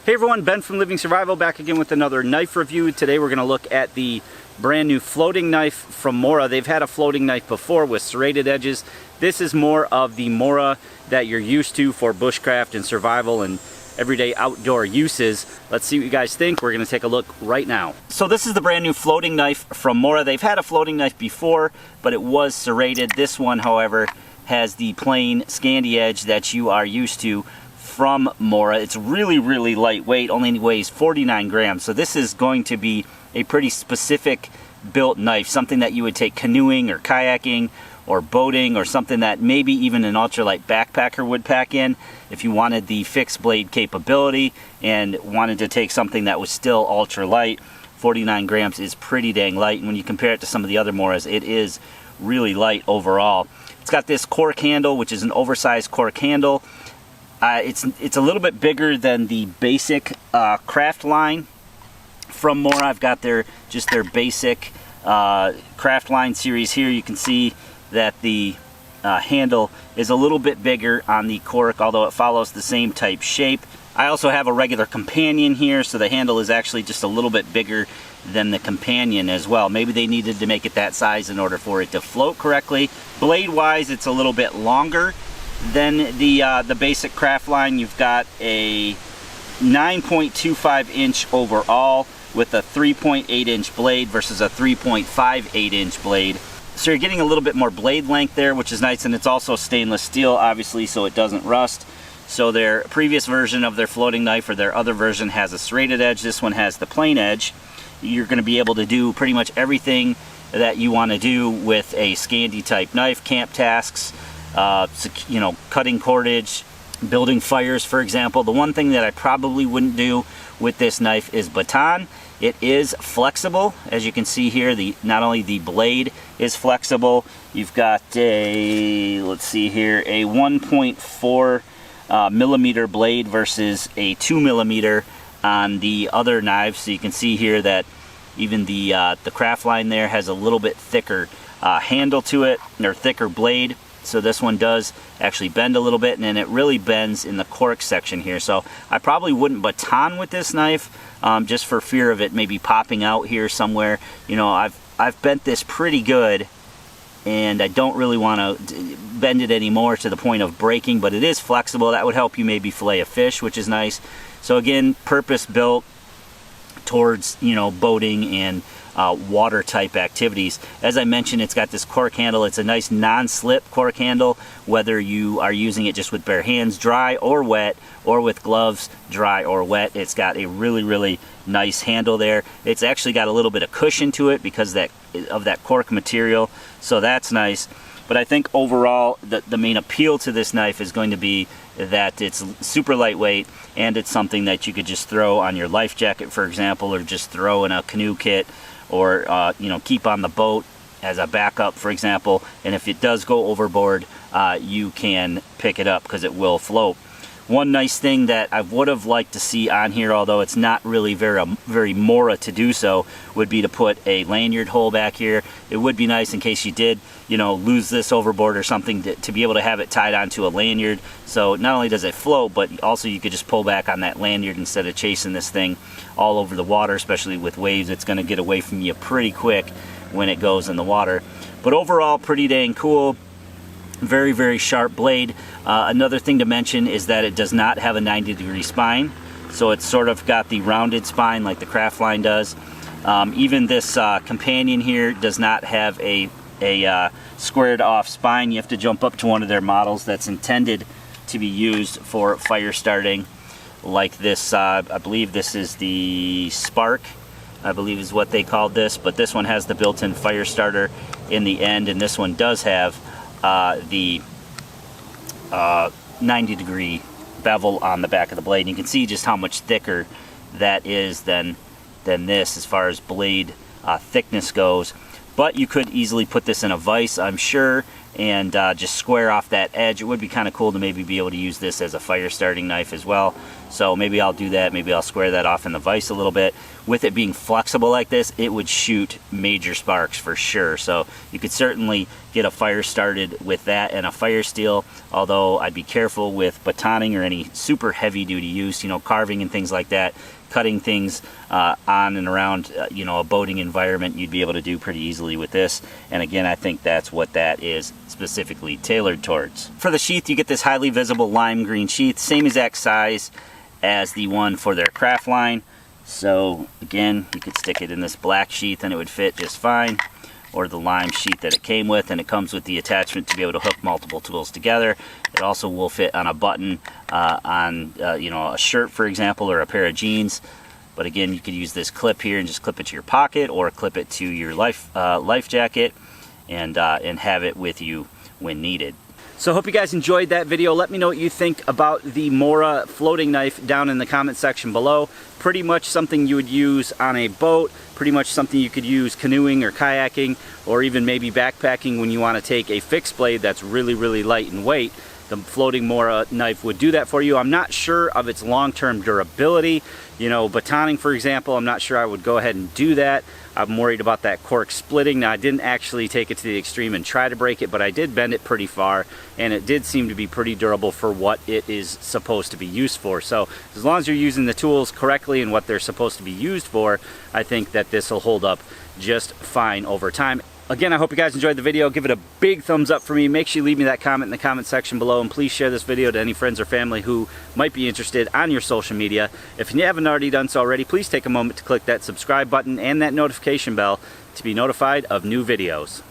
Hey everyone, Ben from Living Survival back again with another knife review. Today we're going to look at the brand new floating knife from Mora. They've had a floating knife before with serrated edges. This is more of the Mora that you're used to for bushcraft and survival and everyday outdoor uses. Let's see what you guys think. We're going to take a look right now. So this is the brand new floating knife from Mora. They've had a floating knife before, but it was serrated. This one, however, has the plain Scandi edge that you are used to from Mora. It's really lightweight, only weighs 49 grams. So this is going to be a pretty specific built knife, something that you would take canoeing or kayaking or boating, or something that maybe even an ultralight backpacker would pack in if you wanted the fixed blade capability and wanted to take something that was still ultralight. 49 grams is pretty dang light, and when you compare it to some of the other Moras, it is really light overall. It's got this cork handle, which is an oversized cork handle. It's a little bit bigger than the basic craft line from Mora. I've got their basic craft line series here. You can see that the handle is a little bit bigger on the cork, although it follows the same type shape. I also have a regular companion here, so the handle is actually just a little bit bigger than the companion as well. Maybe they needed to make it that size in order for it to float correctly. Blade wise, it's a little bit longer than the basic craft line. You've got a 9.25 inch overall with a 3.8 inch blade versus a 3.58 inch blade. So you're getting a little bit more blade length there, which is nice, and it's also stainless steel, obviously, so it doesn't rust. So their previous version of their floating knife, or their other version, has a serrated edge. This one has the plain edge. You're going to be able to do pretty much everything that you want to do with a Scandi type knife. Camp tasks, you know, cutting cordage, building fires, for example. The one thing that I probably wouldn't do with this knife is baton. It is flexible, as you can see here. Not only the blade is flexible, you've got a, let's see here, a 1.4 millimeter blade versus a 2 millimeter on the other knives. So you can see here that even the craft line there has a little bit thicker handle to it, or thicker blade. So this one does actually bend a little bit, and then it really bends in the cork section here. So I probably wouldn't baton with this knife, just for fear of it maybe popping out here somewhere. You know, I've bent this pretty good, and I don't really want to bend it anymore to the point of breaking, but it is flexible. That would help you maybe fillet a fish, which is nice. So again, purpose built towards, you know, boating and water type activities. As I mentioned, it's got this cork handle. It's a nice non-slip cork handle, whether you are using it just with bare hands, dry or wet, or with gloves, dry or wet. It's got a really nice handle there. It's actually got a little bit of cushion to it because of that cork material, so that's nice. But I think overall the main appeal to this knife is going to be that it's super lightweight, and it's something that you could just throw on your life jacket, for example, or just throw in a canoe kit, or you know, keep on the boat as a backup, for example. And if it does go overboard, you can pick it up because it will float. One nice thing that I would have liked to see on here, although it's not really very Mora to do so, would be to put a lanyard hole back here. It would be nice in case you did, you know, lose this overboard or something, to be able to have it tied onto a lanyard. So not only does it float, but also you could just pull back on that lanyard instead of chasing this thing all over the water, especially with waves. It's going to get away from you pretty quick when it goes in the water. But overall, pretty dang cool. Very sharp blade. Another thing to mention is that it does not have a 90-degree spine, so it's sort of got the rounded spine like the craft line does. Even this companion here does not have a squared off spine. You have to jump up to one of their models that's intended to be used for fire starting, like this. I believe this is the Spark, I believe is what they called this, but this one has the built-in fire starter in the end, and this one does have the 90-degree bevel on the back of the blade. And you can see just how much thicker that is than this as far as blade thickness goes. But you could easily put this in a vise, I'm sure, and just square off that edge. It would be kind of cool to maybe be able to use this as a fire starting knife as well. So maybe I'll do that. Maybe I'll square that off in the vise a little bit. With it being flexible like this, it would shoot major sparks for sure. So you could certainly get a fire started with that and a fire steel, although I'd be careful with batoning or any super heavy duty use, you know, carving and things like that. Cutting things on and around, you know, a boating environment, you'd be able to do pretty easily with this. And again, I think that's what that is specifically tailored towards. For the sheath, you get this highly visible lime green sheath, same exact size as the one for their craft line. So again, you could stick it in this black sheath and it would fit just fine, or the lime sheath that it came with, and it comes with the attachment to be able to hook multiple tools together. It also will fit on a button on you know, a shirt, for example, or a pair of jeans. But again, you could use this clip here and just clip it to your pocket, or clip it to your life jacket, and have it with you when needed. So I hope you guys enjoyed that video. Let me know what you think about the Mora floating knife down in the comment section below. Pretty much something you would use on a boat, pretty much something you could use canoeing or kayaking, or even maybe backpacking when you want to take a fixed blade that's really, really light in weight. The floating Mora knife would do that for you. I'm not sure of its long-term durability. You know, batoning, for example, I'm not sure I would go ahead and do that. I'm worried about that cork splitting. Now, I didn't actually take it to the extreme and try to break it, but I did bend it pretty far, and it did seem to be pretty durable for what it is supposed to be used for. So as long as you're using the tools correctly and what they're supposed to be used for, I think that this will hold up just fine over time. Again, I hope you guys enjoyed the video. Give it a big thumbs up for me. Make sure you leave me that comment in the comment section below, and please share this video to any friends or family who might be interested on your social media. If you haven't already done so already, please take a moment to click that subscribe button and that notification bell to be notified of new videos.